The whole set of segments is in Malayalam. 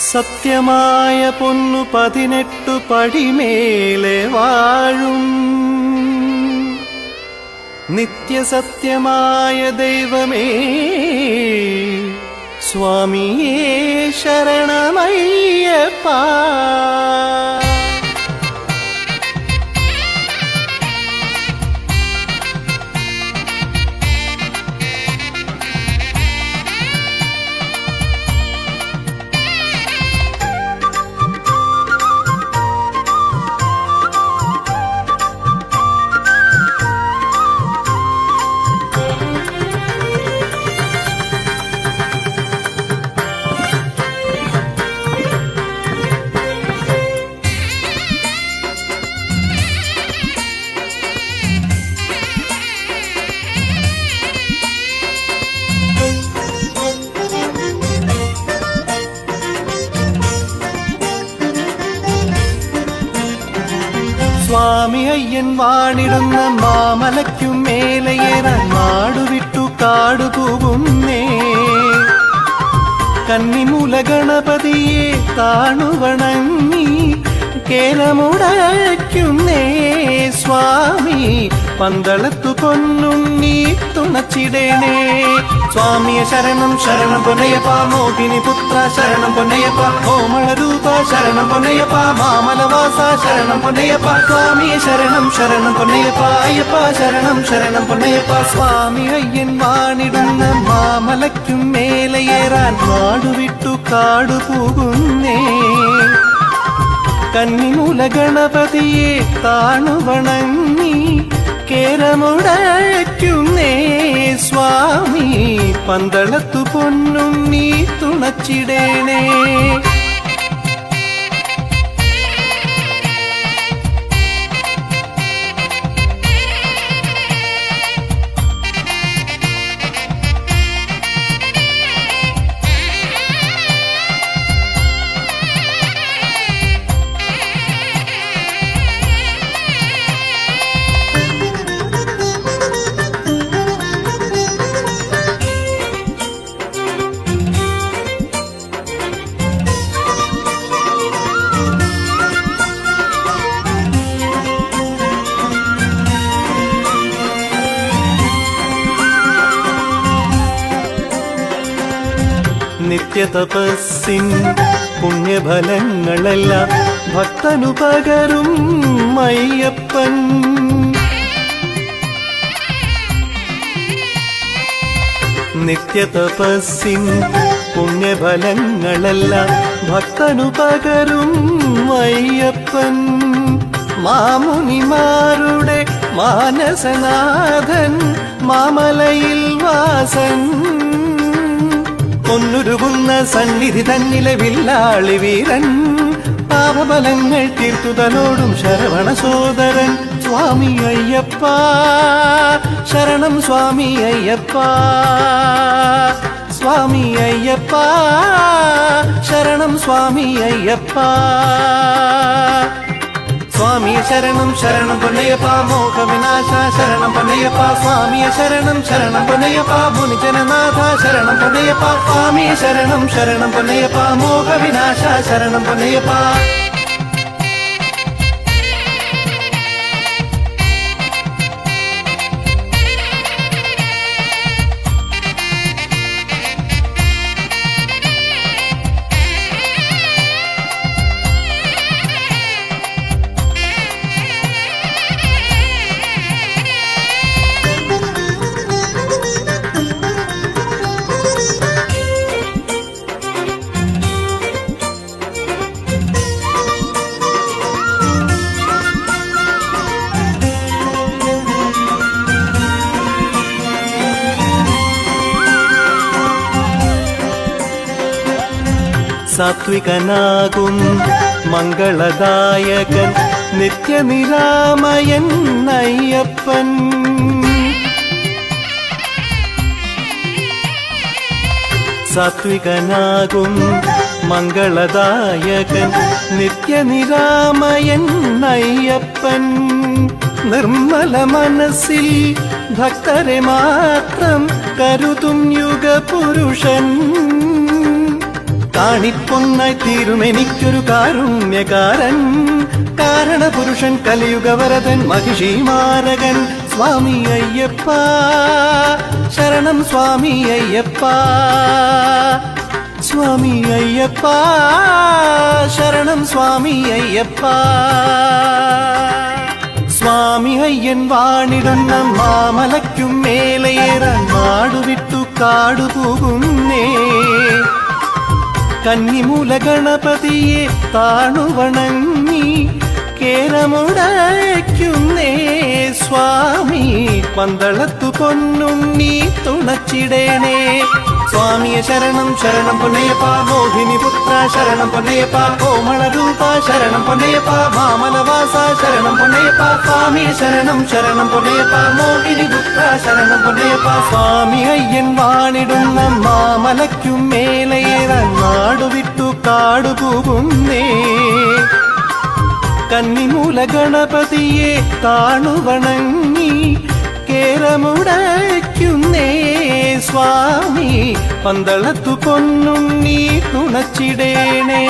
സത്യമായ പൊന്നു 18 പടിമേലെ വാഴും നിത്യസത്യമായ ദൈവമേ സ്വാമിയേ ശരണമയ്യപ്പ. സ്വാമി അയ്യൻ വാണിടുന്ന മാമലയ്ക്കും മേലയേറാൻ നാടുവിട്ടു കാടുപോകുന്നേ. കന്നിമൂല ഗണപതിയെ താണുവണങ്ങി കേരമുടയ്ക്കുന്നേ. സ്വാമി പന്തളത്തു പൊന്നുണ്ണി തുണച്ചിടേണേ. സ്വാമിയെ ശരണം ശരണം പൊന്നയ്യപ്പ. മോഹിനി പുത്ര ശരണം പൊന്നയ്യപ്പ. കോമളരൂപ ശരണം പൊന്നയ്യപ്പ. മാമലവാസ ശരണം പൊന്നയ്യപ്പ. സ്വാമിയെ ശരണം ശരണം പൊന്നയ്യപ്പ. അയ്യപ്പ ശരണം ശരണം പൊന്നയ്യപ്പ. സ്വാമി അയ്യൻ വാണിടുന്ന മാമലയ്ക്കും മേലയേറാൻ നാടുവിട്ടു കാടുപോകുന്നേ. കന്നിമൂല ഗണപതിയെ താണുവണങ്ങി കേരമുടയ്ക്കുന്നേ. സ്വാമി പന്തളത്തു പൊന്നുണ്ണി തുണച്ചിടേണേ. നിത്യതപസ്സിൻ പുണ്യഫലങ്ങളെല്ലാം ഭക്തനു പകരും അയ്യപ്പൻ. നിത്യതപസ്സിൻ പുണ്യഫലങ്ങളെല്ലാം ഭക്തനു പകരും അയ്യപ്പൻ. മാമുനിമാരുടെ മാനസനാഥൻ മാമലയിൽ വാസൻ. പൊന്നുരുകുന്ന സന്നിധി തന്നിലെ വില്ലാളി വീരൻ. പാപബലങ്ങൾ തീർത്തുതലോടും ശരവണ സോദരൻ. സ്വാമി അയ്യപ്പ ശരണം സ്വാമി അയ്യപ്പ. സ്വാമി അയ്യപ്പ ശരണം സ്വാമി അയ്യപ്പ. സ്വാമിയെ ശരണം ശരണം പൊന്നയ്യപ്പ. മോഹവിനാശ ശരണം പൊന്നയ്യപ്പ. സ്വാമിയെ ശരണം ശരണം പൊന്നയ്യപ്പ. മുനിജനനാഥ ശരണം പൊന്നയ്യപ്പ. സ്വാമിയെ ശരണം ശരണം പൊന്നയ്യപ്പ. മോഹവിനാശ ശരണം പൊന്നയ്യപ്പ. സാത്വികനാകും മംഗളദായകൻ നിത്യനിരാമയൻ അയ്യപ്പൻ. സാത്വികനാകും മംഗളദായകൻ നിത്യനിരാമയൻ അയ്യപ്പൻ. നിർമ്മല മനസ്സിൽ ഭക്തരെ മാത്രം കരുതും യുഗപുരുഷൻ. കാണിപ്പൊന്നായി തീരുമെനിക്കൊരു കാരുണ്യകാരൻ, കാരണപുരുഷൻ കലിയുഗവരതൻ മഹിഷീമാരകൻ. സ്വാമി അയ്യപ്പ ശരണം, സ്വാമി അയ്യപ്പ, സ്വാമി അയ്യപ്പ ശരണം, സ്വാമി അയ്യപ്പ. സ്വാമി അയ്യൻ വാണിടുന്ന മാമലയ്ക്കും മേലേറാൻ നാടുവിട്ടു കാടുപോകുന്നേ. കന്നിമൂല ഗണപതിയെ താണുവണങ്ങി കേരമുടയ്ക്കുന്നേ. സ്വാമി പന്തളത്തു പൊന്നുണ്ണി തുണച്ചിടേണേ. സ്വാമിയെ ശരണം ശരണം പൊന്നയ്യപ്പ, മോഹിനി പുത്ര ശരണം പൊന്നയ്യപ്പ, കോമളരൂപ ശരണം പൊന്നയ്യപ്പ, മാമലവാസ ശരണം പൊന്നയ്യപ്പ. സ്വാമിയെ ശരണം ശരണം പൊന്നയ്യപ്പ, മോഹിനി പുത്ര ശരണം പൊന്നയ്യപ്പ. സ്വാമി അയ്യൻ വാണിടുന്ന മാമലയ്ക്കും മേലേറാൻ നാടുവിട്ടു കാടുപോകുന്നേ. കന്നിമൂല ഗണപതിയെ താണുവണങ്ങി കേരമുടയ്ക്കുന്നേ. സ്വാമി പന്തളത്തു പൊന്നുണ്ണി തുണച്ചിടേണേ.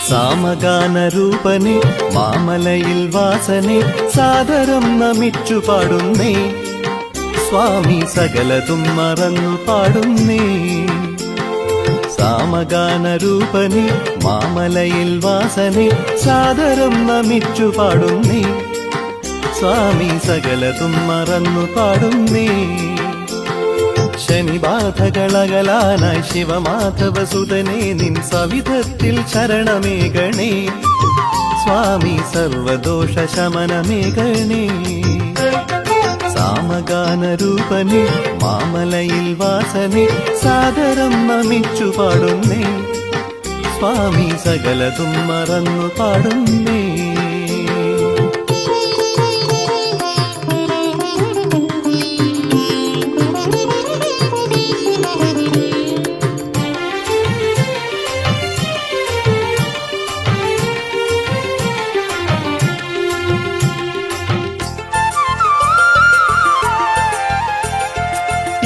സാമഗാനരൂപനെ മാമലയിൽ വാസനെ സാദരം നമിച്ചു പാടുന്നേ. സ്വാമി സകലതും മറന്നു പാടുന്നേ. സാമഗാനരൂപനെ മാമലയിൽ വാസനെ സാദരം നമിച്ചു പാടുന്നേ. സ്വാമി സകലതും മറന്നു പാടുന്നേ. ശനിബാധകളകലാനായി ശിവമാധവസുതനെ നിൻ സവിധത്തിൽ ശരണമേകണേ. സ്വാമി സർവദോഷ ശമനമേകണേ. സാമഗാനരൂപനെ മാമലയിൽ വാസനെ സാദരം നമിച്ചു പാടുന്നേ. സ്വാമി സകലതും മറന്നു പാടുന്നേ.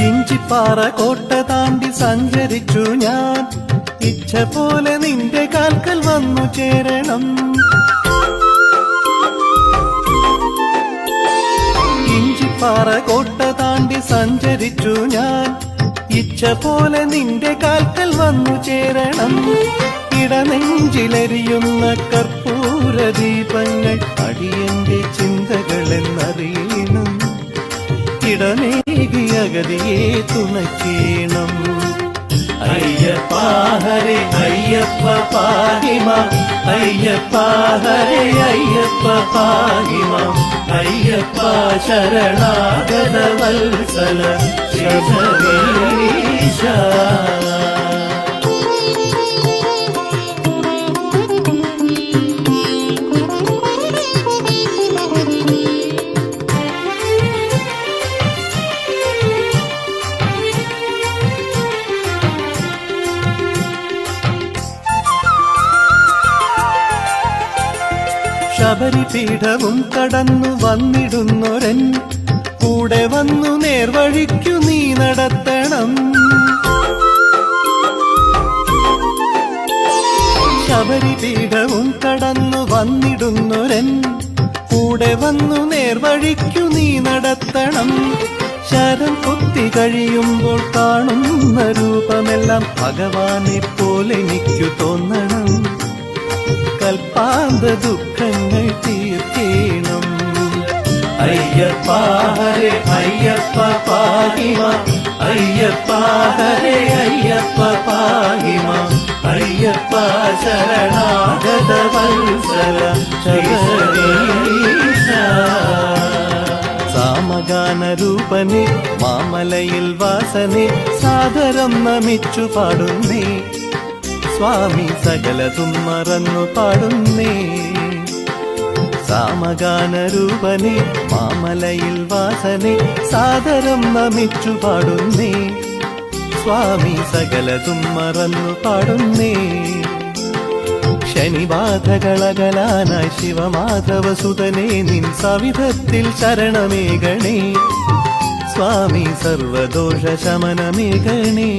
ഇഞ്ചിപ്പാറ കോട്ട താണ്ടി സഞ്ചരിച്ചു ഞാൻ, ഇച്ഛ പോലെ നിന്റെ കാൽക്കൽ വന്നു ചേരണം. ഇഞ്ചിപ്പാറ കോട്ട താണ്ടി സഞ്ചരിച്ചു ഞാൻ, ഇച്ഛ പോലെ നിന്റെ കാൽക്കൽ വന്നു ചേരണം. ഇടനെഞ്ചിലെരിയുന്ന കർപ്പൂര ദീപങ്ങൾ അടിയന്റെ ചിന്തകളെന്നറിയണം. ഇടമേകി അഗതിയെ തുണയ്ക്കണം. അയ്യപ്പ ഹരേ അയ്യപ്പ പാഹിമ, അയ്യപ്പ ഹരേ അയ്യപ്പ പാഹിമ, അയ്യപ്പ ശരണാഗത വത്സല ശബരീശ. ശബരിപീഠവും കടന്നു വന്നിടുന്നൊരൻ കൂടെ വന്നു നേർവഴിക്കു നീ നടത്തണം. ശബരിപീഠവും കടന്നു വന്നിടുന്നൊരൻ കൂടെ വന്നു നേർവഴിക്കു നീ നടത്തണം. ശരം കൊത്തി കഴിയുമ്പോൾ കാണുന്ന രൂപമെല്ലാം ഭഗവാനെ പോലെ എനിക്കു തോന്നണം. കൽപ്പാന്ത ദുഃഖങ്ങൾ തീർക്കേണം. അയ്യപ്പ ഹരേ അയ്യപ്പ പാഹിമ, അയ്യപ്പ ഹരേ അയ്യപ്പ പാഹിമ, അയ്യപ്പ ശരണാഗത വത്സല ശബരീശ. സാമഗാനരൂപനെ മാമലയിൽ വാസനെ സാദരം നമിച്ചു പാടുന്നേ സ്വാമി സകലതും മറന്നു പാടുന്നേ സാമഗാനരൂപനെ മാമലയിൽ വാസനെ സാദരം നമിച്ചു പാടുന്നേ സ്വാമി സകലതും മറന്നു പാടുന്നേ ശനിബാധകളകലാനായി ശിവമാധവസുതനെ നിൻ സവിധത്തിൽ ശരണമേകണേ സ്വാമി സർവദോഷ ശമനമേകണേ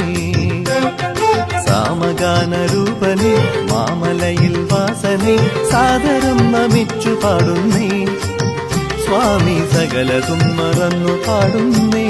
സാമഗാനരൂപനെ മാമലയിൽ വാസനെ സാദരം നമിച്ചു പാടുന്നേ സ്വാമി സകലതും മറന്നു പാടുന്നേ.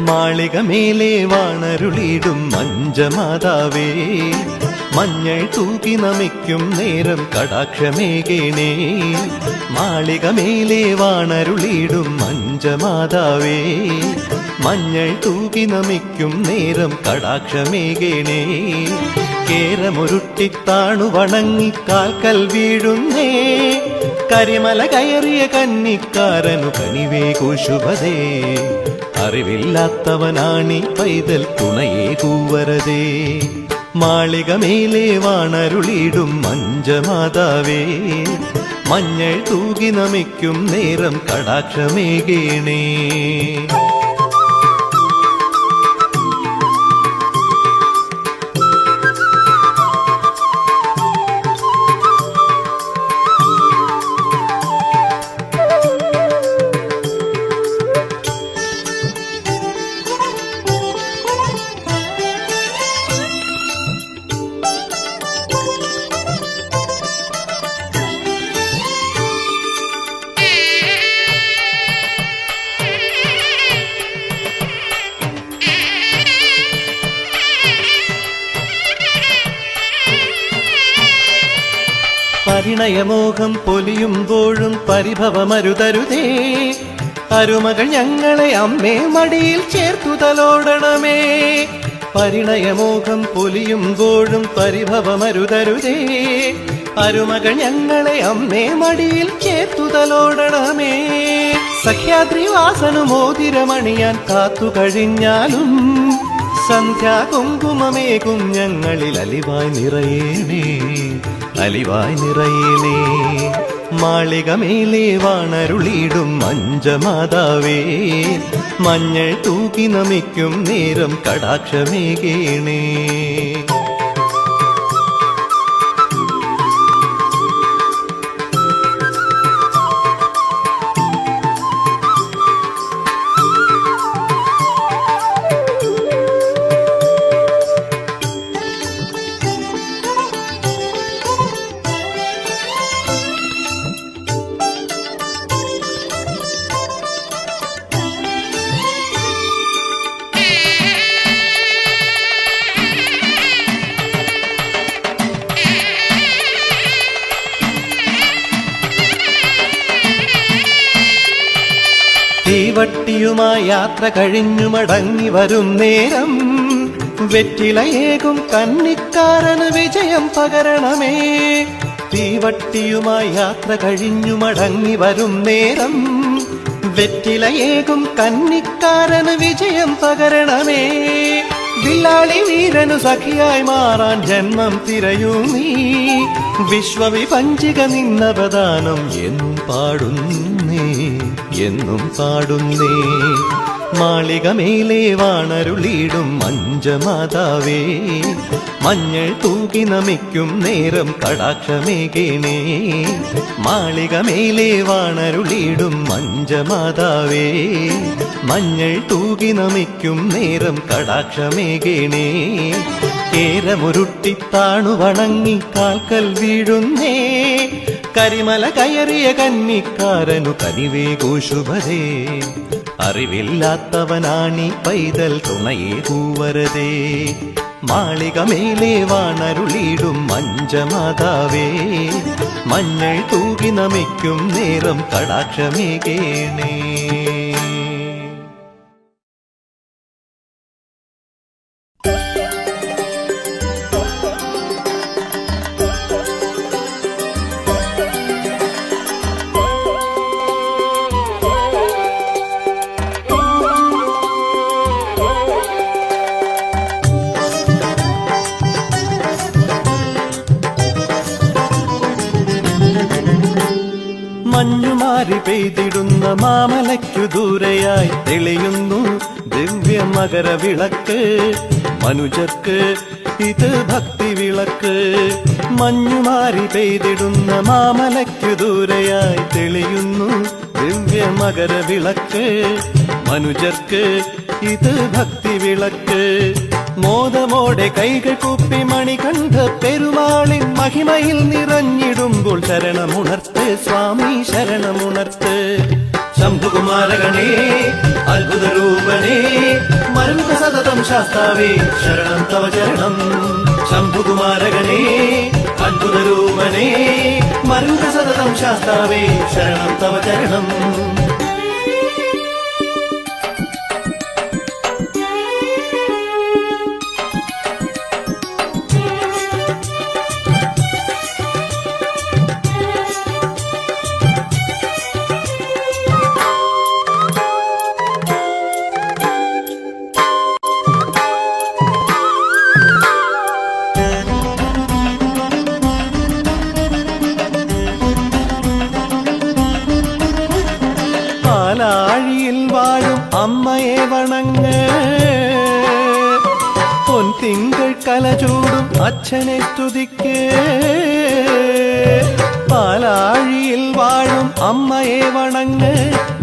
മാളികമേലെ വാണരുളിടും മഞ്ചമാതാവേ മഞ്ഞൾ തൂക്കി നമിക്കും നേരം കടാക്ഷമേകേണേ മാളികമേലെ വാണരുളിടും മഞ്ചമാതാവേ മഞ്ഞൾ തൂക്കി നമിക്കും നേരം കടാക്ഷമേകേണേ കേരമൊരുട്ടിത്താണു വണങ്ങി കാൽക്കൽ വീഴുന്നേ കരിമല കയറിയ കന്നിക്കാരനു കനിവേകൂ ശുഭദേ അറിവില്ലാത്തവനാണി പൈതൽ തുണയേ കൂവരതേ മാളികമേലെ വാണരുളിടും മഞ്ചമാതാവേ മഞ്ഞൾ തൂകി നമിക്കും നേരം കടാക്ഷമേകേണേ പരിണയമോഹം പൊലിയുമ്പോഴും പരിഭവമരുതരുതേ അരുമകൾ ഞങ്ങളെ അമ്മേ മടിയിൽ ചേർത്തു തലോടണമേ പരിണയമോഹം പൊലിയുമ്പോഴും പരിഭവമരുതരുതേ അരുമകൾ ഞങ്ങളെ അമ്മേ മടിയിൽ ചേർത്തു തലോടണമേ സഖ്യാദ്രിവാസനു മോതിരമണിയാൻ കാത്തു കഴിഞ്ഞാലും സന്ധ്യാ കുങ്കുമമേകും ഞങ്ങളിൽ അലിവായി നിറയേണേ അലിവായി നിറയേണേ മാളികമേലെ വാണരുളിടും മഞ്ചമാതാവേ മഞ്ഞൾ തൂക്കി നമിക്കും നേരം കടാക്ഷമേകേണേ തീവട്ടിയുമായി യാത്ര കഴിഞ്ഞു മടങ്ങി വരും നേരം വെറ്റിലയേകും കന്നിക്കാരന് വിജയം പകരണമേ തീവട്ടിയുമായി യാത്ര കഴിഞ്ഞു മടങ്ങി വരും നേരം വെറ്റിലയേകും കന്നിക്കാരന് വിജയം പകരണമേ വില്ലാളി വീരനു സഖിയായി മാറാൻ ജന്മം തിരയൂ നീ വിശ്വവിപഞ്ചിക നിന്നവദാനം എന്നും പാടുന്നേ എന്നും പാടുന്നേ മാളികമേലെ വാണരുളിടും മഞ്ചമാതാവേ മഞ്ഞൾ തൂകി നമിക്കും നേരം കടാക്ഷമേകേണേ മാളിക മേലെ വാണരുളിയിടും മഞ്ചമാതാവേ മഞ്ഞൾ തൂകി നമിക്കും നേരം കടാക്ഷമേകേണേ കേരമുരുട്ടിത്താണു വണങ്ങി കാൽക്കൽ വീഴുന്നേ കരിമല കയറിയ കന്നിക്കാരനു കനിവേകൂശുഭരേ അറിവില്ലാത്തവനാണി പൈതൽ തുണയേ കൂവരതേ മാളിക മേലെ വാണരുളിയിടും മഞ്ചമാതാവേ മഞ്ഞൾ തൂകി നമിക്കും നേരം കടാക്ഷമേകേണേ. മഞ്ഞുമാരി പെയ്തിടുന്ന മാമലയ്ക്കു ദൂരെയായി തെളിയുന്നു ദിവ്യ മകര വിളക്ക് മനുജർക്ക് ഇത് ഭക്തി വിളക്ക് മഞ്ഞുമാരി പെയ്തിടുന്ന മാമലയ്ക്കു ദൂരെയായി തെളിയുന്നു ദിവ്യ മകര വിളക്ക് മനുജർക്ക് ഇത് ഭക്തി വിളക്ക് മോദമോടെ കൈകൾ കൂപ്പി മണികണ്ഠ പെരുമാളിൻ മഹിമയിൽ നിറഞ്ഞിടുമ്പോൾ ശരണമുണർത്ത് സ്വാമി ശരണമുണർത്ത് ശംഭുകുമാരഗണേ അത്ഭുത രൂപനേ മരുക സതതം ശാസ്താവേ ശരണം തവ ചരണം ശംഭുകുമാരഗണേ അത്ഭുത രൂപനേ മരുക സതതം ശാസ്താവേ ശരണം തവ ചരണം. പാലാഴിയിൽ വാഴും അമ്മയെ വണങ്ങ് പൊൻതിങ്കൾ കലചൂടും അച്ഛനെ സ്തുതിക്ക് പാലാഴിയിൽ വാഴും അമ്മയെ വണങ്ങ്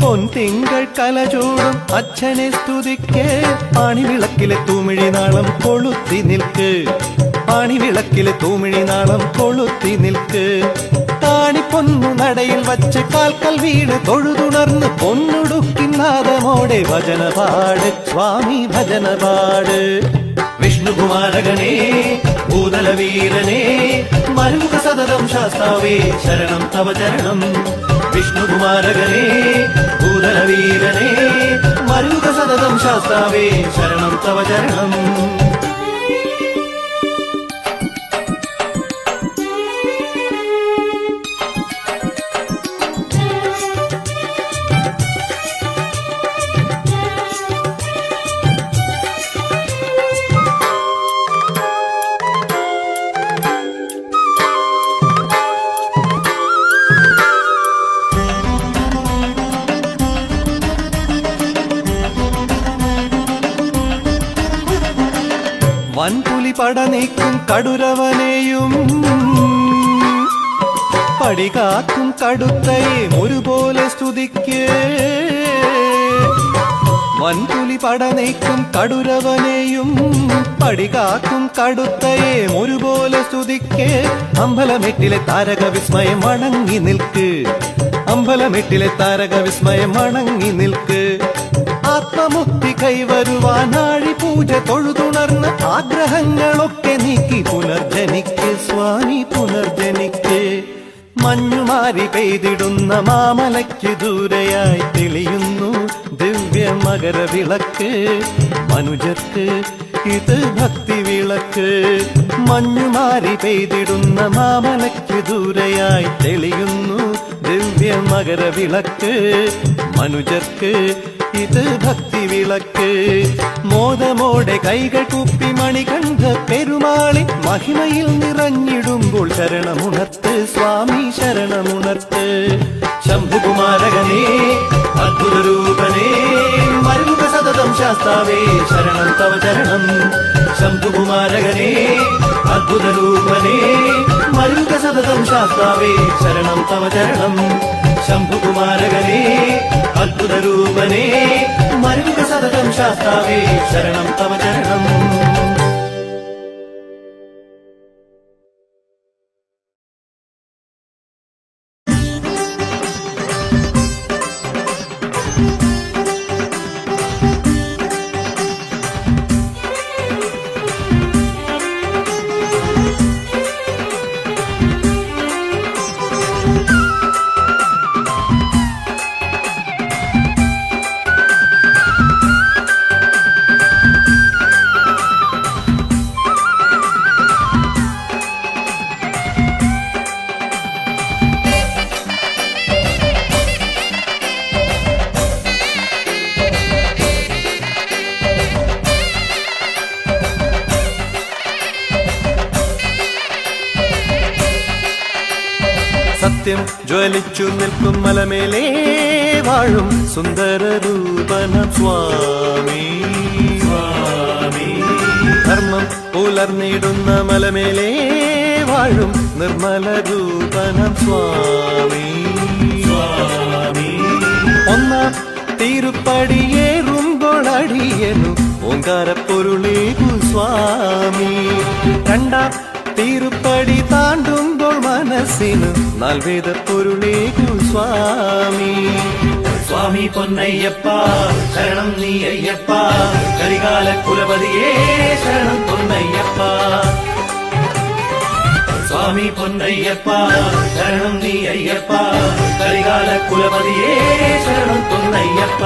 പൊൻതിങ്കൾ കലചൂടും അച്ഛനെ സ്തുതിക്ക് പാണിവിളക്കിലെ തൂമിഴിനാളം കൊളുത്തി നിൽക്ക് പാണിവിളക്കിലെ തൂമിഴിനാളം കൊളുത്തി നിൽക്ക് കാണിപ്പൊന്നു നടയിൽ വച്ച് കാൽക്കൽ വീണ് തൊഴുതുണർന്ന് പൊന്നുടുക്കിനാദമോടെ ഭജനപാട് സ്വാമി ഭജനപാട് വിഷ്ണുകുമാരഗണേ ഭൂതലവീരനേ മരുക സതതം ശാസ്താവേ ശരണം തവ ചരണം വിഷ്ണുകുമാരഗണേ ഭൂതലവീരനേ മരുക സതതം ശാസ്താവേ ശരണം തവ ചരണം. വൻപുലി പട നീക്കും കടുരവനെയും പടികാക്കും കടുത്തയെ ഒരുപോലെ സ്തുതിക്ക് വൻപുലി പട നീക്കും കടുരവനെയും പടികാക്കും കടുത്തയെ ഒരുപോലെ സ്തുതിക്ക് അമ്പലമെട്ടിലെ താരക വിസ്മയം വണങ്ങി നിൽക്ക് അമ്പലമെട്ടിലെ താരക വിസ്മയം വണങ്ങി നിൽക്ക് ആത്മമുക്തി കൈവരുവാനാഴി പൂജ തൊഴുതുണർന്ന് ആഗ്രഹങ്ങളൊക്കെ നീക്കി പുനർജനിക്ക് സ്വാമി പുനർജനിക്ക് മഞ്ഞുമാരി പെയ്തിടുന്ന മാമലയ്ക്ക് ദൂരെയായി തെളിയുന്നു ദിവ്യ മകര വിളക്ക് മനുജർക്ക് ഇത് ഭക്തി വിളക്ക് മഞ്ഞുമാരി പെയ്തിടുന്ന മാമലയ്ക്ക് ദൂരെയായി തെളിയുന്നു ദിവ്യ മകര വിളക്ക് മനുജർക്ക് ഇത് ഭക്തി വിളക്ക് മോദമോടെ കൈകൾ കൂപ്പി മണികണ്ഠ പെരുമാളി മഹിമയിൽ നിറഞ്ഞിടുമ്പോൾ ശരണമുണർത്ത് സ്വാമി ശരണമുണർത്ത് ശംഭുകുമാരഗണേ അത്ഭുത രൂപനേ മരുക സതതം ശാസ്താവേ ശരണം തവ ചരണം ശംഭുകുമാരഗണേ അദ്ഭുതരൂപനേ മരുക സതതം ശാസ്താവേ ശരണം തവ ചരണം ശംഭുകുമാരകനേ അദ്ഭുതരൂപനേ മരുക സതതം ശാസ്താവേ ശരണം തവ ചരണം. സത്യം ജ്വലിച്ചു നിൽക്കും മലമേലേ വാഴും സുന്ദര രൂപനം സ്വാമി സ്വാമി. ധർമ്മം പുലർന്നിടുന്ന മലമേലേ വാഴും നിർമ്മല രൂപനം സ്വാമി സ്വാമി. ഒന്നാം തിരുപ്പടിയേറുമ്പോൾ അടിയനു ഓങ്കാരപ്പൊരുളേകു സ്വാമി. രണ്ടാം തിരുപ്പടി താണ്ടുമ്പോൾ മനസ്സിന് നാൽവേദ പൊരുളേകു സ്വാമി സ്വാമി. പൊന്നയ്യപ്പ ശരണം നീ അയ്യപ്പ കരികാല കുലപതിയേ ശരണം പൊന്നയ്യപ്പ സ്വാമി. പൊന്നയ്യപ്പ ശരണം നീ അയ്യപ്പ കരികാല കുലപതിയേ ശരണം പൊന്നയ്യപ്പ.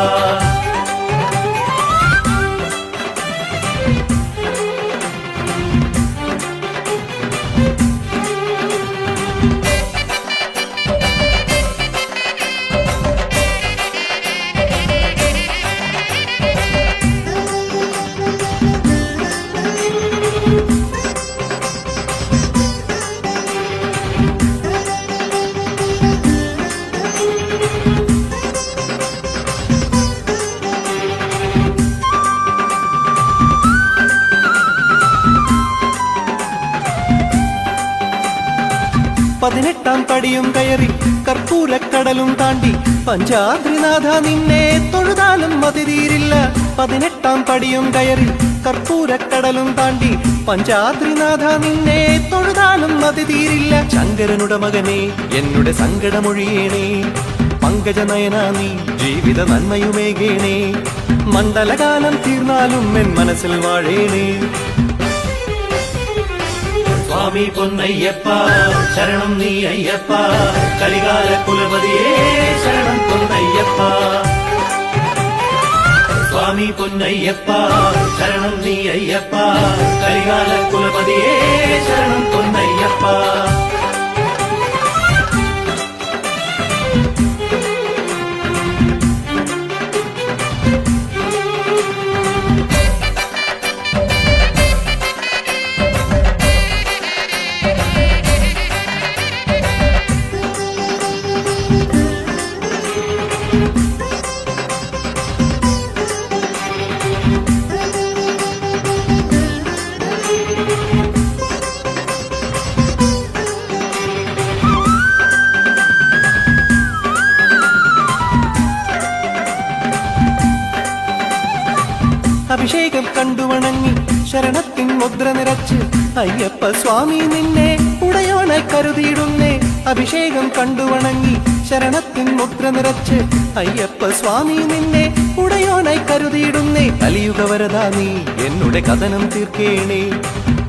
പതിനെട്ടാം പടിയും കയറി കർപ്പൂരക്കടലും താണ്ടി പഞ്ചാദ്രിനാഥ നിന്നെ തൊഴുതാലും മതി തീരില്ല. പതിനെട്ടാം പടിയും കയറി കർപ്പൂരക്കടലും താണ്ടി പഞ്ചാദ്രിനാഥ നിന്നെ തൊഴുതാലും മതി തീരില്ല. ശങ്കരനുടെ മകനെ എന്നുടെ സങ്കടമൊഴിയേണേ പങ്കജനയന നീ ജീവിത നന്മയുമേകേണേ. മണ്ഡലകാലം തീർന്നാലും എൻ മനസ്സിൽ വാഴേണേ സ്വാമി. പൊന്നയ്യപ്പ ശരണം നീ അയ്യപ്പ കരികാല കുലപതിയേ ശരണം പൊന്നയ്യപ്പ സ്വാമി. പൊന്നയ്യപ്പ ശരണം നീ അയ്യപ്പ കരികാല കുലപതിയേ ശരണം പൊന്നയ്യപ്പ. അഭിഷേകം കണ്ടു വണങ്ങി ശരണത്തിൻ മുദ്ര നിറച്ച് അയ്യപ്പ സ്വാമി നിന്നെ ഉടയോനായി കരുതിയിടുന്നേ. അഭിഷേകം കണ്ടു വണങ്ങി ശരണത്തിൻ മുദ്ര നിറച്ച് അയ്യപ്പ സ്വാമി നിന്നെ ഉടയോനായി കരുതിയിടുന്നേ. കലിയുഗ വരദാ നീ എന്നുടെ കഥനം തീർക്കേണേ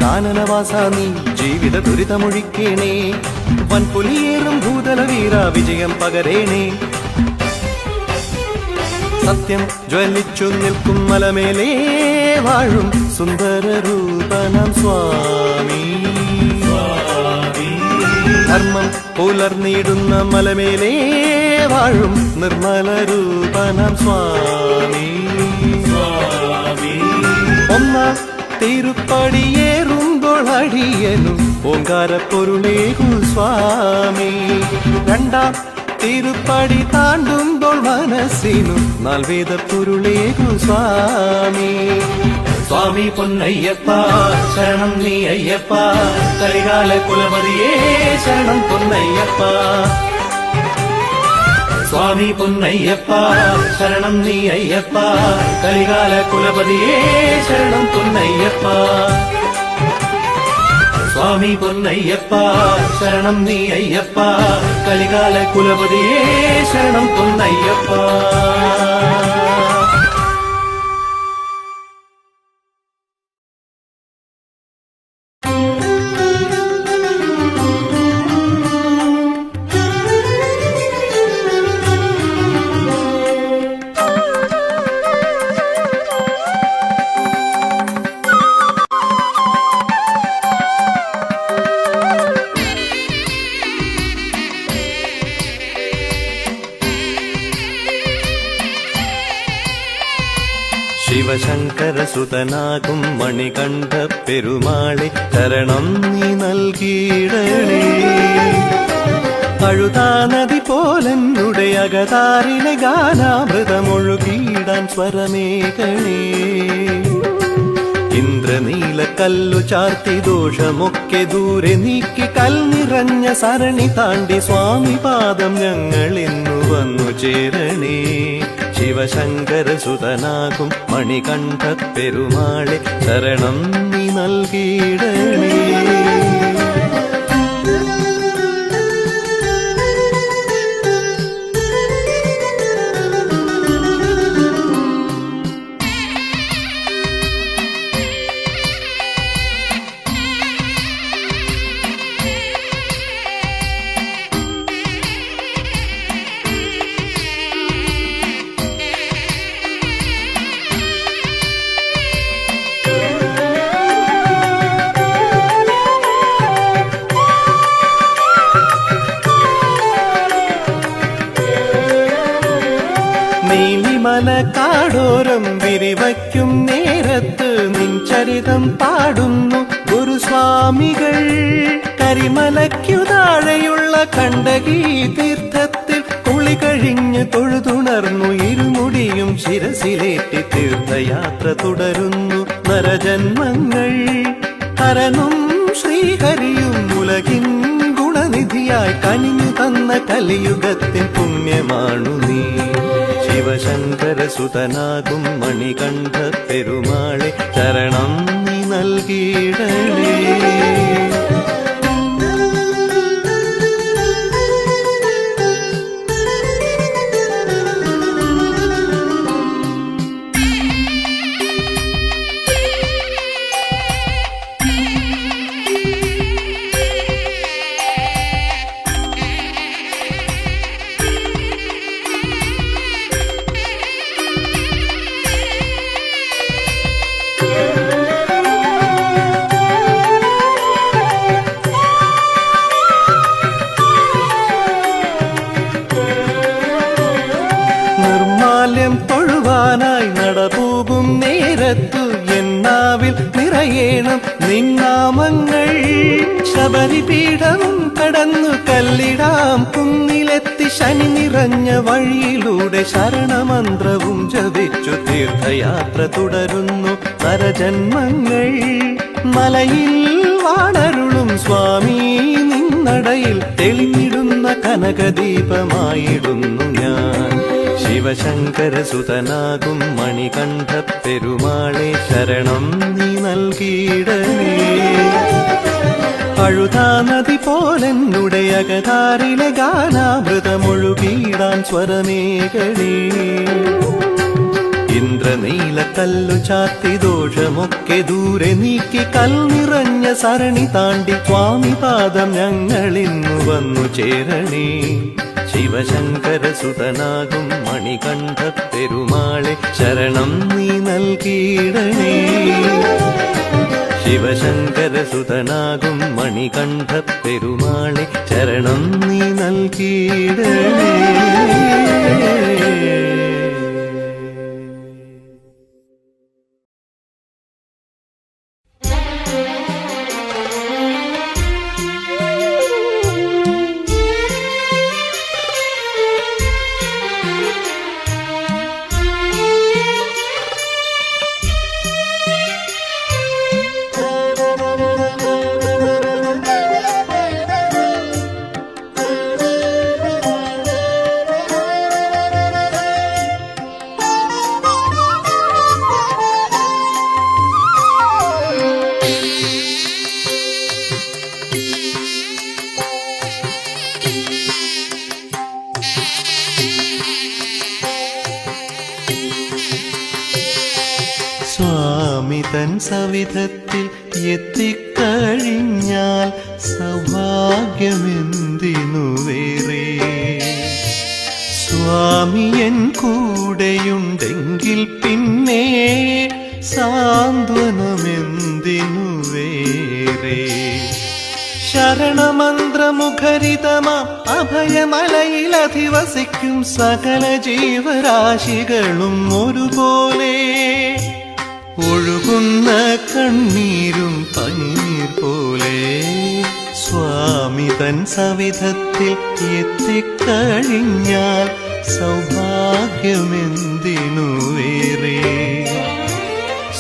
കാനനവാസ നീ ജീവിത ദുരിതമൊഴിക്കേണേ. വൻപുലിയേറും ഭൂതല വീര വിജയം പകരേണേ. സത്യം ജ്വലിച്ചു നിൽക്കും മലമേലേ വാഴും സുന്ദര രൂപനം സ്വാമി സ്വാമി. ധർമ്മം പുലർന്നിടുന്ന മലമേലേ വാഴും നിർമ്മല രൂപനം സ്വാമി സ്വാമി. ഒന്നാം തിരുപ്പടിയേറുമ്പോൾ അടിയനും ഓങ്കാരപ്പൊരുളേകു സ്വാമി. രണ്ടാം തിരുപ്പടി താണ്ടുമ്പോൾ മനസ്സിനു നാൽവേദ പൊരുളേകു സ്വാമി സ്വാമി പൊന്നയ്യപ്പ ശരണം നീ അയ്യപ്പ കലികാല കുലപതിയേ ശരണം പൊന്നയ്യപ്പ സ്വാമി പൊന്നയ്യപ്പ ശരണം നീ അയ്യപ്പ കലികാല കുലപതിയേ ശരണം പൊന്നയ്യപ്പ സ്വാമി പൊന്നയ്യപ്പ ശരണം നീ അയ്യപ്പ കലികാല കുലപതിയേ ശരണം പൊന്നയ്യപ്പ ശിവശങ്കരസുതനാകും മണികണ്ഠ പെരുമാളെ ശരണം നീ നൽകിയിടണേ അഴുതാ നദി പോലെന്നുടെ അകതാരിലെ ഗാനാമൃതമൊഴുകിയിടാൻ സ്വരമേകണേ ഇന്ദ്രനീല കല്ലു ചാർത്തി ദോഷമൊക്കെ ദൂരെ നീക്കി കൽനിറഞ്ഞ സരണി താണ്ടി സ്വാമി പാദം ഞങ്ങളിന്നു വന്നു ചേരണേ ശിവശങ്കരസുതനാകും മണികണ്ഠ പെരുമാളെ ശരണം നീ നൽകിയിടണേ കാടോരം വിരിവയ്ക്കും നേരത്ത് നിൻ ചരിതം പാടുന്നു ഗുരുസ്വാമികൾ കരിമലയ്ക്കു താഴെയുള്ള കണ്ടകീ തീർത്ഥത്തിൽ കുളി കഴിഞ്ഞ് തൊഴുതുണർന്നു ഇരുമുടിയും ശിരസിലേറ്റി തീർത്ഥയാത്ര തുടരുന്നു നരജന്മങ്ങൾ ഹരനും ശ്രീഹരിയും ഉലകിൻ ഗുണനിധിയായി കനിഞ്ഞു തന്ന കലിയുഗത്തിൻ പുണ്യമാണു നീ ശിവശങ്കരസുതനാകും മണികണ്ഠ പെരുമാളെ ശരണം നീ നൽകിയിടണേ തൊഴുവാനായി നടപോകും നേരത്തു എന്നാവിൽ നിറയേണം നിന്നാമങ്ങൾ ശബരിപീഠവും കടന്നു കല്ലിടാം കുന്നിലെത്തി ശനി നിറഞ്ഞ വഴിയിലൂടെ ശരണമന്ത്രവും ജപിച്ചു തീർത്ഥയാത്ര തുടരുന്നു നരജന്മങ്ങൾ മലയിൽ വാണരുളും സ്വാമി നിന്നടയിൽ തെളിഞ്ഞിടുന്ന കനകദീപമായിടുന്നു ഞാൻ ശിവശങ്കരസുതനാകും മണികണ്ഠ പെരുമാളെ ശരണം നീ നൽകിയിടണേ അഴുതാ നദി പോലെന്നുടെ അകതാരിലെ ഗാനാമൃതമൊഴുകിയിടാൻ സ്വരമേകണേ ഇന്ദ്രനീല കല്ലു ചാത്തി ദോഷമൊക്കെ ദൂരെ നീക്കി കൽനിറഞ്ഞ സരണി താണ്ടി സ്വാമി പാദം ഞങ്ങളിന്നു വന്നു ചേരണേ ശിവശങ്കരസുതനാകും മണികണ്ഠ പെരുമാളെ ശരണം നീ നൽകിയിടണേ ശിവശങ്കരസുതനാകും മണികണ്ഠ പെരുമാളെ ശരണം നീ നൽകിയിടണേ സ്വാമി തൻ സവിധത്തിൽ എത്തിക്കഴിഞ്ഞാൽ സൗഭാഗ്യമെന്തിനു വേറെ. സ്വാമിയൻ കൂടെയുണ്ടെങ്കിൽ പിന്നെ സാന്ത്വനമെന്തിനു വേറെ. ശരണമന്ത്രമുഖരിതമാം അഭയമലയിലധിവസിക്കും സകല ജീവരാശികളും ഒരുപോലെ. ഒഴുകുന്ന കണ്ണീരും പനിനീർ പോലെ സ്വാമി തൻ സവിധത്തിൽ എത്തിക്കഴിഞ്ഞാൽ സൗഭാഗ്യമെന്തിനു വേറെ.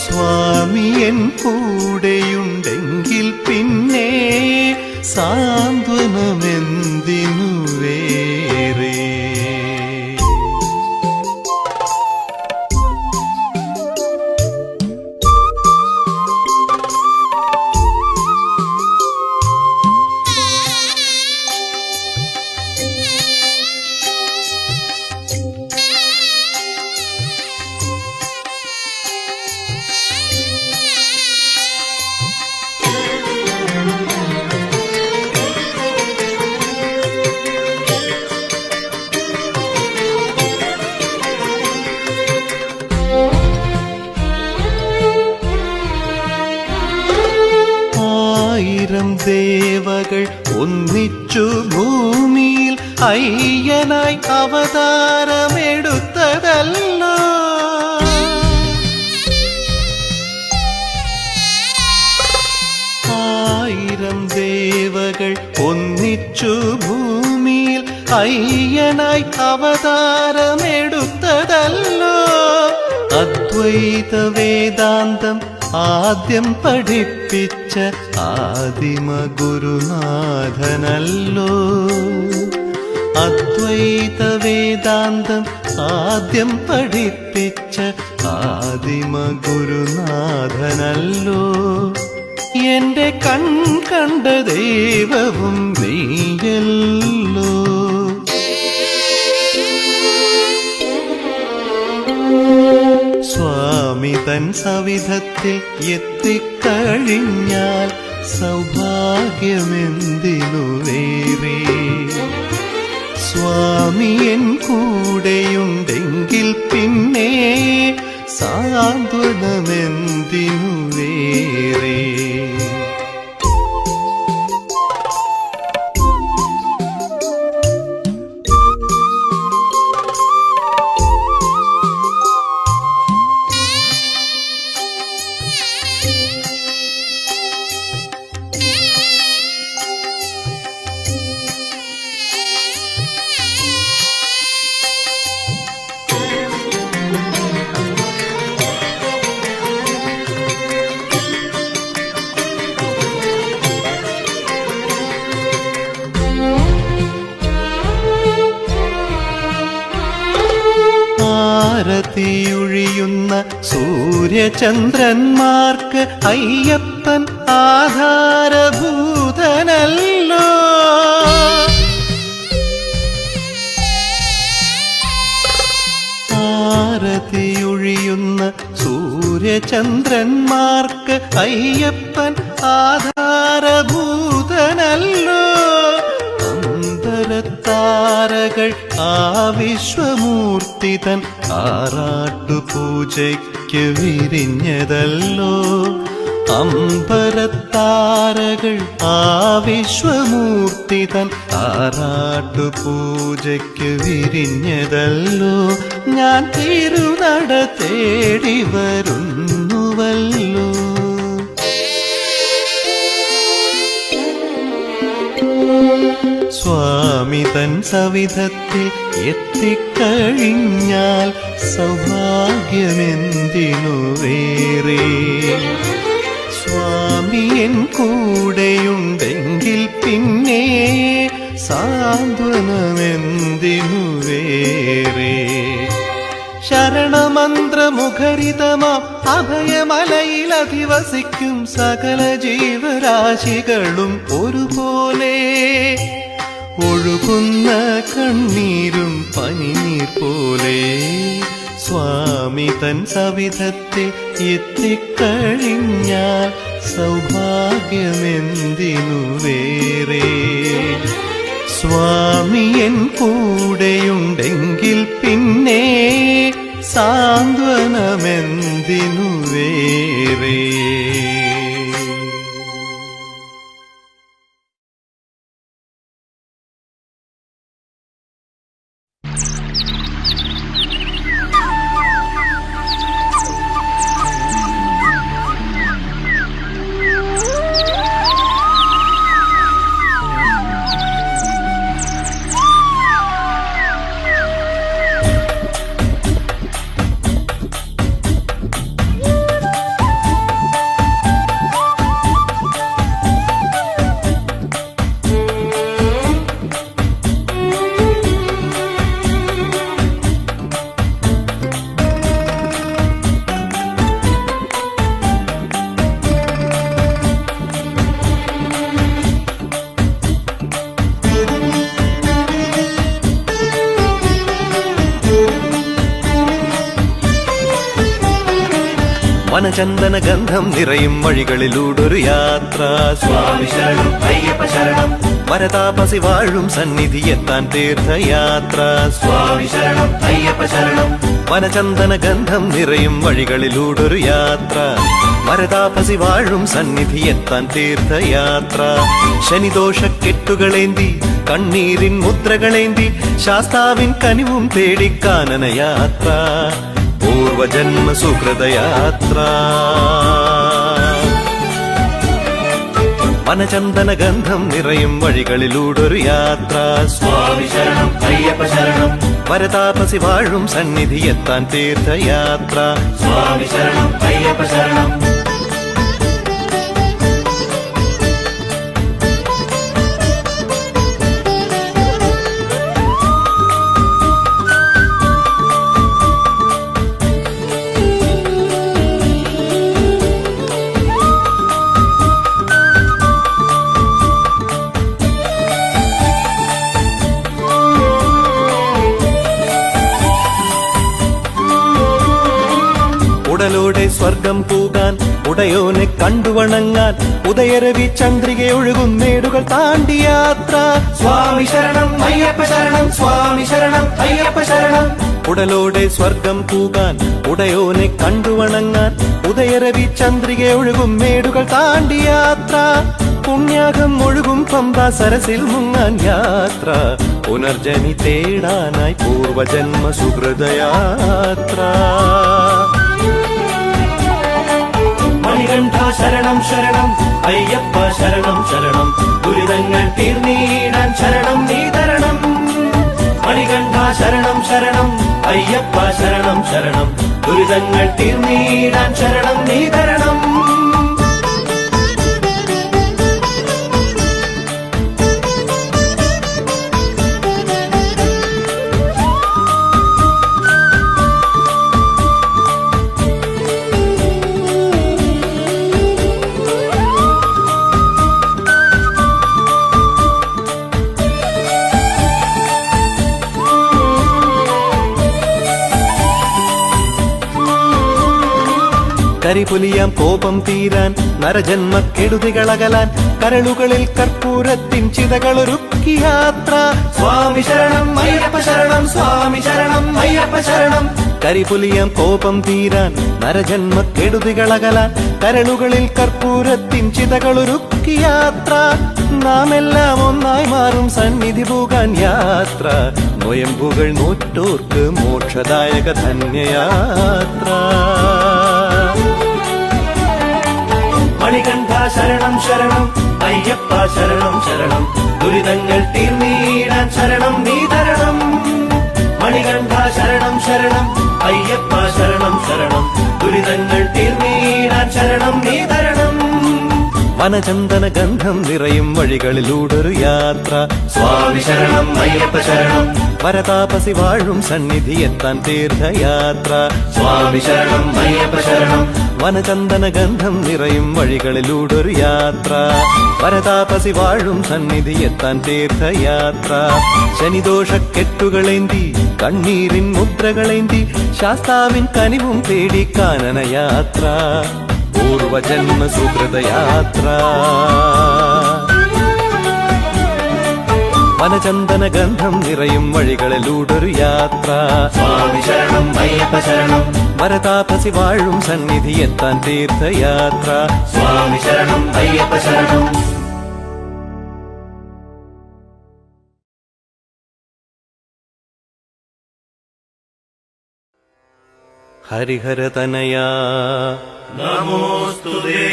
സ്വാമിയൻ കൂടെയുണ്ടെങ്കിൽ പിന്നെ സാന്ത്വനമെന്തിനു വേറെ. ആയിരം ദേവകൾ ഒന്നിച്ചു ഭൂമിയിൽ അയ്യനായി അവതാരമെടുത്തതല്ലോ. ആയിരം ദേവകൾ ഒന്നിച്ചു ഭൂമിയിൽ അയ്യനായി അവതാരമെടുത്തതല്ലോ. അദ്വൈത വേദാന്തം ആദ്യം പഠിപ്പിച്ച ആദിമ ഗുരുനാഥനല്ലോ. അദ്വൈത വേദാന്തം ആദ്യം പഠിപ്പിച്ച ആദിമ ഗുരുനാഥനല്ലോ. എന്റെ കണ്ട ദൈവവും നീയല്ലോ. സ്വാമി തൻ സവിധത്തിൽ എത്തിക്കഴിഞ്ഞാൽ സൗഭാഗ്യമെന്തിനു വേറെ. സ്വാമിയൻ കൂടെയുണ്ടെങ്കിൽ പിന്നെ സാന്ത്വനമെന്തിനു വേറെ. ആരതിയൊഴിയുന്ന സൂര്യചന്ദ്രന്മാർക്ക് അയ്യപ്പൻ ആധാരഭൂതനല്ലോ. ആരതിയൊഴിയുന്ന സൂര്യചന്ദ്രന്മാർക്ക് അയ്യപ്പൻ ആധാരഭൂതനല്ലോ. താരകൾ ആ വിശ്വമൂർത്തി തൻ ആറാട്ടുപൂജയ്ക്ക് വിരിഞ്ഞതല്ലോ. അമ്പരത്താരകൾ ആ വിശ്വമൂർത്തി തൻ ആറാട്ടുപൂജയ്ക്ക് വിരിഞ്ഞതല്ലോ. ഞാൻ തിരുനട തേടി വരുന്നുവല്ലോ. സ്വാമി തൻ സവിധത്തിൽ എത്തിക്കഴിഞ്ഞാൽ സൗഭാഗ്യമെന്തിനു വേറെ. സ്വാമിയൻ കൂടെയുണ്ടെങ്കിൽ പിന്നെ സാന്ത്വനമെന്തിനു വേറെ. ശരണമന്ത്രമുഖരിതമാം അഭയമലയിലധിവസിക്കും സകല ജീവരാശികളും ഒരുപോലെ. ഒഴുകുന്ന കണ്ണീരും പനിനീർ പോലെ സ്വാമി തൻ സവിധത്തെ എത്തിക്കഴിഞ്ഞാൽ സൗഭാഗ്യമെന്തിനു വേറെ. സ്വാമിയൻ കൂടെയുണ്ടെങ്കിൽ പിന്നെ സാന്ത്വനമെന്തിനു വേറെ. വനചന്ദന ഗന്ധം നിറയും വഴികളിലൂടൊരു യാത്ര. സ്വാമി ശരണം അയ്യപ്പ ശരണം. വരതാപസി വാഴും സന്നിധി എത്താൻ തീർത്ഥയാത്ര. സ്വാമി ശരണം അയ്യപ്പ ശരണം. വനചന്ദന ഗന്ധം നിറയും വഴികളിലൂടൊരു യാത്ര. വരതാപസി വാഴും സന്നിധി എത്താൻ തീർത്ഥയാത്ര. ശനിദോഷക്കെട്ടുകളേന്തി കണ്ണീരിൻ മുദ്രകളേന്തി ശാസ്താവിൻ കനിവും തേടി കാനനയാത്ര. പൂർവജന്മ സുഹൃതയാത്ര. വനചന്ദന ഗന്ധം നിറയും വഴികളിലൂടൊരു യാത്ര. സ്വാമി ശരണം അയ്യപ്പ ശരണം. വരതാപസി വാഴും സന്നിധി എത്താൻ തീർത്ഥയാത്ര. സ്വാമി ശരണം അയ്യപ്പ ശരണം. ഉടലോടെ സ്വർഗം പൂകാൻ ഉടയോനെ കണ്ടുവണങ്ങാൻ ഉദയരവി ചന്ദ്രികയൊഴുകും മേടുകൾ താണ്ടി യാത്ര. സ്വാമി ശരണം അയ്യപ്പ ശരണം. സ്വാമി ശരണം അയ്യപ്പ ശരണം. ഉടലോടെ സ്വർഗം പൂകാൻ ഉടയോനെ കണ്ടുവണങ്ങാൻ ഉദയരവി ചന്ദ്രികയൊഴുകും മേടുകൾ താണ്ടി യാത്ര. പുണ്യാകം ഒഴുകും പമ്പാ സരസിൽ മുങ്ങാൻ യാത്ര. പുനർജനി തേടാനായി പൂർവജന്മ സുഹൃതയാത്ര. മണികണ്ഠ ശരണം ശരണം അയ്യപ്പ ശരണം ശരണം. ദുരിതങ്ങൾ തീർന്നിടാൻ ശരണം നീ തരണം. മണികണ്ഠ ശരണം ശരണം അയ്യപ്പ ശരണം ശരണം. ദുരിതങ്ങൾ തീർന്നിടാൻ ശരണം നീ തരണം. കരിപുലിയാം കോപം തീരാൻ നരജന്മക്കെടുതികളകലാൻ കരളുകളിൽ കർപ്പൂരത്തിൻ ചിതകളൊരുക്കി യാത്ര. സ്വാമി ശരണം അയ്യപ്പ ശരണം. സ്വാമി ശരണം അയ്യപ്പ ശരണം. കരിപുലിയാം കോപം തീരാൻ നരജന്മക്കെടുതികളകലാൻ കരളുകളിൽ കർപ്പൂരത്തിൻ ചിതകളൊരുക്കി യാത്ര. നാം എല്ലാം ഒന്നായി മാറും സന്നിധി പോകാൻ യാത്ര. നൊയമ്പുകൾ നോറ്റോർക്ക് മോക്ഷദായക ധന്യയാത്ര. മണികണ്ഠ ശരണം ശരണം അയ്യപ്പ ശരണം ശരണം. ദുരിതങ്ങൾ തീർന്നിടാൻ ശരണം നീ തരണം. മണികണ്ഠ ശരണം ശരണം അയ്യപ്പ ശരണം ശരണം. ദുരിതങ്ങൾ തീർന്നിടാൻ ശരണം നീ തരണം. വനചന്ദന ഗന്ധം നിറയും വഴികളിലൂടൊരു യാത്ര. സ്വാമി ശരണം അയ്യപ്പ ശരണം. വരതാപസി വാഴും സന്നിധി എത്താൻ തീർത്ഥയാത്ര. സ്വാമി ശരണം അയ്യപ്പ ശരണം. വനചന്ദന ഗന്ധം നിറയും വഴികളിലൂടൊരു യാത്ര പരതാപസി വാഴും സന്നിധി എത്താൻ തീർത്ഥയാത്ര ശനിദോഷക്കെട്ടുകളേന്തി കണ്ണീരിൻ മുദ്രകളേന്തി ശാസ്താവിൻ കനിവും തേടി കാനനയാത്ര പൂർവജന്മ സുഹൃതയാത്ര വനചന്ദന ഗന്ധം നിറയും വഴികളിലൂടൊരു യാത്ര സ്വാമി ശരണം അയ്യപ്പ ശരണം വരതാപസി വാഴും സന്നിധി എത്താൻ തീർത്ഥയാത്ര സ്വാമി ശരണം അയ്യപ്പ ശരണം ഹരിഹരതനയാ നമോസ്തുതേ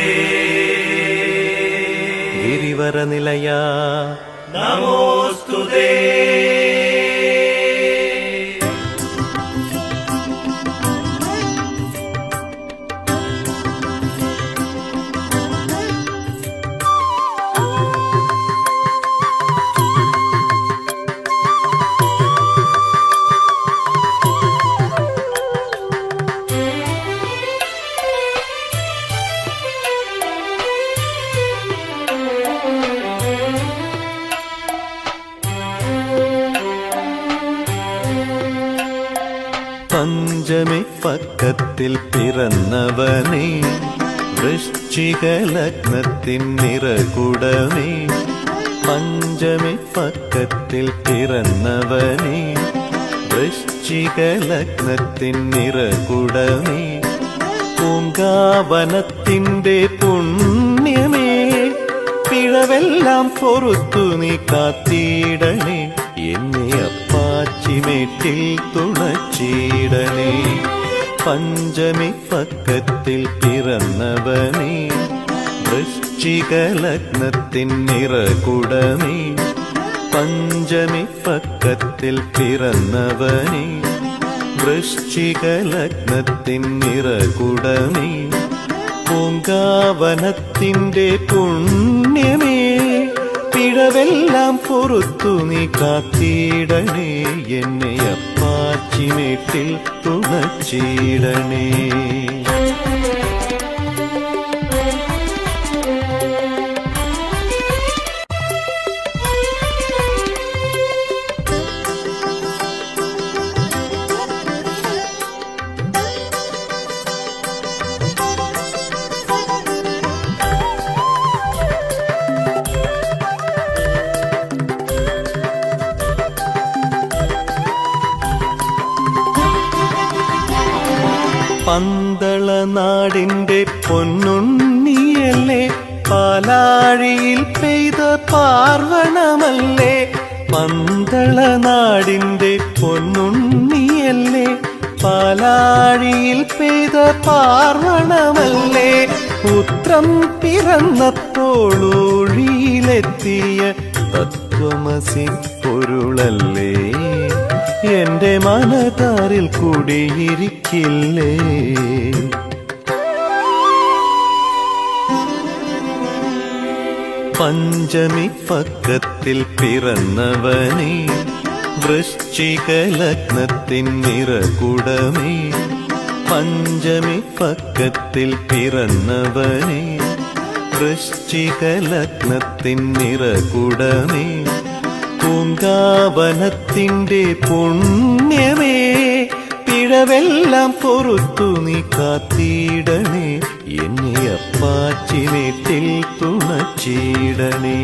ഗിരിവരനിലയാ നമോസ്തുതേ പഞ്ചമി പക്കത്തിൽ പിറന്നവനേ വൃശ്ചിക ലഗ്നത്തിൻ നിറകുടമേ പഞ്ചമി പക്കത്തിൽ പിറന്നവനേ വൃശ്ചിക ലഗ്നത്തിൻ നിറകുടമേ പൂങ്കാവനത്തിന്റെ പുണ്യമേ പിഴവെല്ലാം പൊറുത്തു നീ കാത്തിടണേ എന്നെ അപ്പാച്ചിമേട്ടിൽ തുണച്ചിടണേ പഞ്ചമി പക്കത്തിൽ പിറന്നവനേ വൃശ്ചിക ലഗ്നത്തിൻ നിറകുടമേ പഞ്ചമി പക്കത്തിൽ പിറന്നവനേ വൃശ്ചിക ലഗ്നത്തിൻ നിറകുടമേ പൂങ്കാവനത്തിന്റെ പുണ്യമേ പിഴവെല്ലാം പൊറുത്തു നീ കാത്തിടണേ എന്നെ അപ്പാച്ചിമേട്ടിൽ തുണച്ചിടണേ പന്തള നാടിന്റെ പൊന്നുണ്ണിയല്ലേ പാലാഴിയിൽ പെയ്ത പാർവണമല്ലേ പന്തള നാടിന്റെ പൊന്നുണ്ണിയല്ലേ പാലാഴിയിൽ പെയ്ത പാർവണമല്ലേ ഉത്രം പിറന്നപ്പോൾ ഒഴിയിലെത്തിയ തത്വമസി പൊരുളല്ലേ എന്റെ മനതാരിൽ കുടിയിരിക്കില്ലേ പഞ്ചമി പക്കത്തിൽ പിറന്നവനേ വൃശ്ചിക ലഗ്നത്തിൻ നിറകുടമേ പഞ്ചമി പക്കത്തിൽ പിറന്നവനേ വൃശ്ചിക ലഗ്നത്തിൻ നിറകുടമേ പൂങ്കാവനത്തിന്റെ പുണ്യമേ പിഴവെല്ലാം പൊറുത്തു നീ കാത്തിടണേ എന്നെ അപ്പാച്ചിമേട്ടിൽ തുണച്ചിടണേ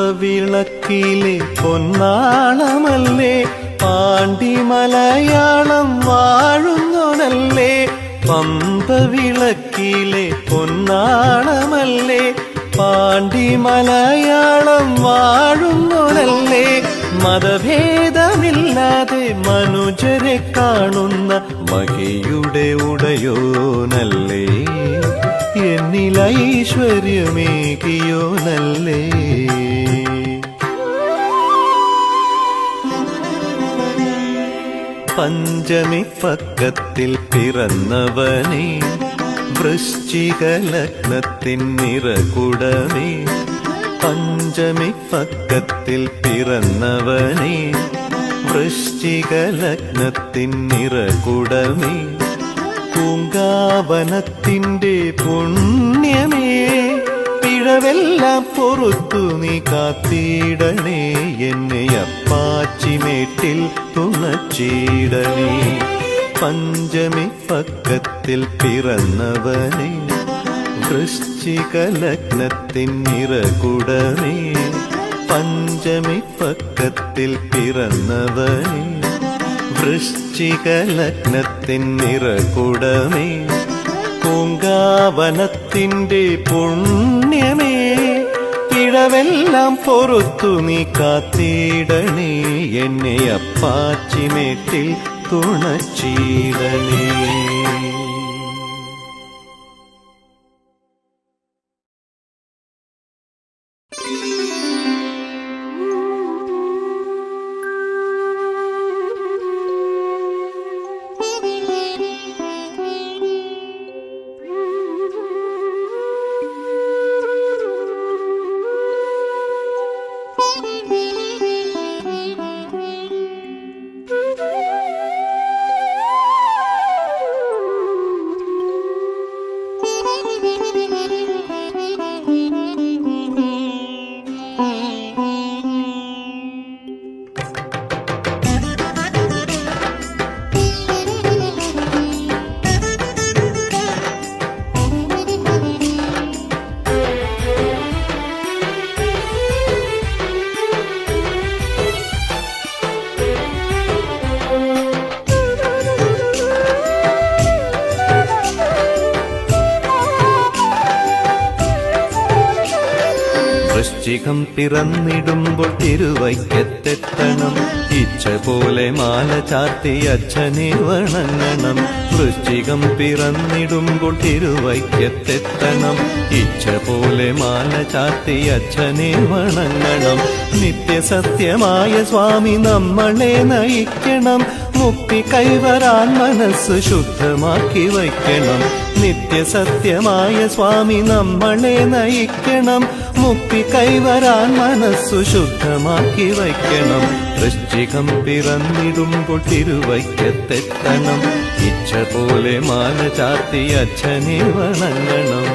പന്തവിളക്കിലെ പൊന്നാളമല്ലേ പാണ്ടി മലയാളം വാഴുന്നോനല്ലേ പന്തവിളക്കിലെ പൊന്നാളമല്ലേ പാണ്ടി മലയാളം വാഴുന്നോനല്ലേ മതഭേദമില്ലാതെ മനുജരെ കാണുന്ന മഹിയുടെ ഉടയോനല്ലേ എന്നിലൈശ്വര്യമേകിയോനല്ലേ. പഞ്ചമി പക്കത്തിൽ പിറന്നവനേ, വൃശ്ചിക ലഗ്നത്തിൻ നിറകുടമേ. പഞ്ചമി പക്കത്തിൽ പിറന്നവനേ, വൃശ്ചിക ലഗ്നത്തിൻ നിറകുടമേ. പൂങ്കാവനത്തിൻ്റെ പുണ്യമേ, പിഴവെല്ലാം പൊറുത്തു നീ കാത്തിടണേ. എന്നെ അപ്പാച്ചിമേട്ടിൽ തുണച്ചിടണേ. പഞ്ചമി പക്കത്തിൽ പിറന്നവനേ, വൃശ്ചിക ലഗ്നത്തിൻ നിറകുടമേ. പഞ്ചമി പക്കത്തിൽ പിറന്നവനേ, വൃശ്ചിക ലഗ്നത്തിൻ നിറകുടമേ. പൂങ്കാവനത്തിൻ്റെ പുണ്യമേ, പിഴവെല്ലാം പൊറുത്തു നീ കാത്തിടണേ. എന്നെ അപ്പാച്ചിമേട്ടിൽ തുണച്ചിടണേ. വൃശ്ചികം പിറന്നിടുമ്പോൾ തിരുവൈക്കത്തെത്തണം. ഇച്ഛ പോലെ മാല ചാർത്തി അച്ഛനെ വണങ്ങണം. വൃശ്ചികം പിറന്നിടുമ്പോൾ തിരുവൈക്കത്തെത്തണം. ഇച്ഛ പോലെ മാല ചാർത്തി അച്ഛനെ വണങ്ങണം. നിത്യസത്യമായ സ്വാമി നമ്മളെ നയിക്കണം. മുക്തി കൈവരാൻ മനസ്സ് ശുദ്ധമാക്കി വയ്ക്കണം. നിത്യസത്യമായ സ്വാമി നമ്മളെ നയിക്കണം. മുക്തി കൈവരാൻ മനസ്സു ശുദ്ധമാക്കി വയ്ക്കണം. വൃശ്ചികം പിറന്നിടുമ്പോൾ തിരുവൈക്കത്തെത്തണം. ഇച്ഛ പോലെ മാല ചാർത്തി അച്ഛനെ വണങ്ങണം.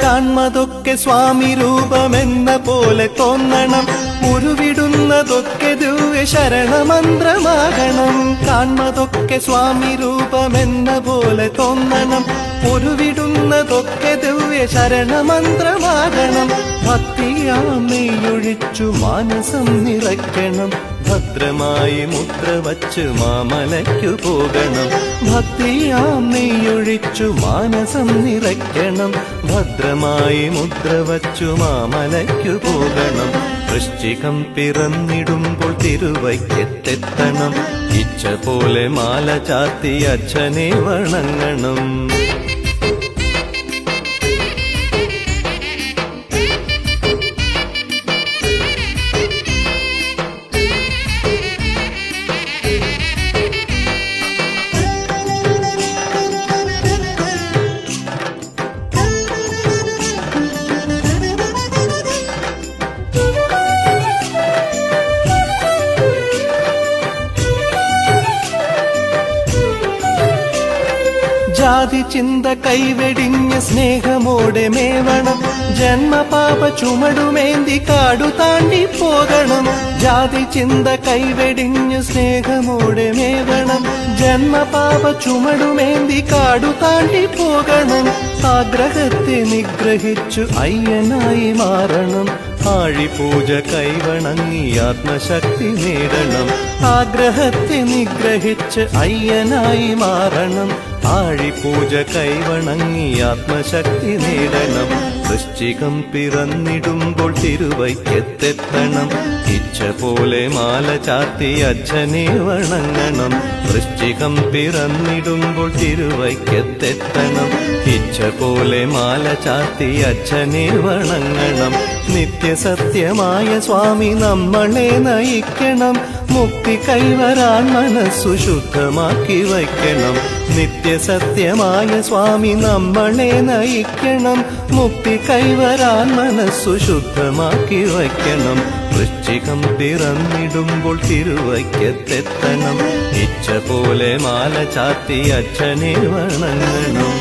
കാൺമതൊക്കെ സ്വാമി രൂപമെന്ന പോലെ തോന്നണം. ഉരുവിടുന്നതൊക്കെ ദിവ്യ ശരണമന്ത്രമാകണം. കാൺമതൊക്കെ സ്വാമി രൂപമെന്ന പോലെ തോന്നണം. ഉരുവിടുന്നതൊക്കെ ദിവ്യ ശരണമന്ത്രമാകണം. ഭക്തിയാം നെയ്യൊഴിച്ചു മാനസം നിറയ്ക്കണം. ഭദ്രമായി മുദ്ര വച്ച് മാമലയ്ക്കു പോകണം. ഭക്തിയാം നെയ്യൊഴിച്ചു മാനസം നിറയ്ക്കണം. ഭദ്രമായി മുദ്ര വച്ചു മാമലയ്ക്കു പോകണം. വൃശ്ചികം പിറന്നിടുമ്പോൾ തിരുവൈക്കത്തെത്തണം. ഇച്ഛ പോലെ മാല ചാർത്തി അച്ഛനെ വണങ്ങണം. ജാതി ജാതി ചിന്ത കൈവെടിഞ്ഞ് സ്നേഹമോടെ മേവണം ജന്മപാപ ചുമടുമേന്തി കാടു താണ്ടി പോകണം ജാതി ചിന്ത കൈവെടിഞ്ഞ് സ്നേഹമോടെ മേവണം ജന്മപാപ ചുമടുമേന്തി കാടു താണ്ടി പോകണം ആഗ്രഹത്തെ നിഗ്രഹിച്ചു അയ്യനായി മാറണം ആഴിപൂജ കൈവണങ്ങി ആത്മശക്തി നേടണം ആഗ്രഹത്തെ നിഗ്രഹിച്ച് അയ്യനായി മാറണം ആഴിപൂജ കൈവണങ്ങി ആത്മശക്തി നേടണം വൃശ്ചികം പിറന്നിടുമ്പോൾ തിരുവൈക്കത്തെത്തണം ഇച്ഛ പോലെ മാല ചാർത്തി അച്ഛനെ വണങ്ങണം വൃശ്ചികം പിറന്നിടുമ്പോൾ തിരുവൈക്കത്തെത്തണം ഇച്ഛ പോലെ മാല ചാർത്തി അച്ഛനെ വണങ്ങണം നിത്യസത്യമായ സ്വാമി നമ്മളെ നയിക്കണം മുക്തി കൈവരാൻ മനസ്സു ശുദ്ധമാക്കി വയ്ക്കണം നിത്യസത്യമായ സ്വാമി നമ്മളെ നയിക്കണം മുക്തി കൈവരാൻ മനസ്സു ശുദ്ധമാക്കി വയ്ക്കണം വൃശ്ചികം പിറന്നിടുമ്പോൾ തിരുവൈക്കത്തെത്തണം ഇച്ഛ പോലെ മാല ചാർത്തി അച്ഛനെ വണങ്ങണം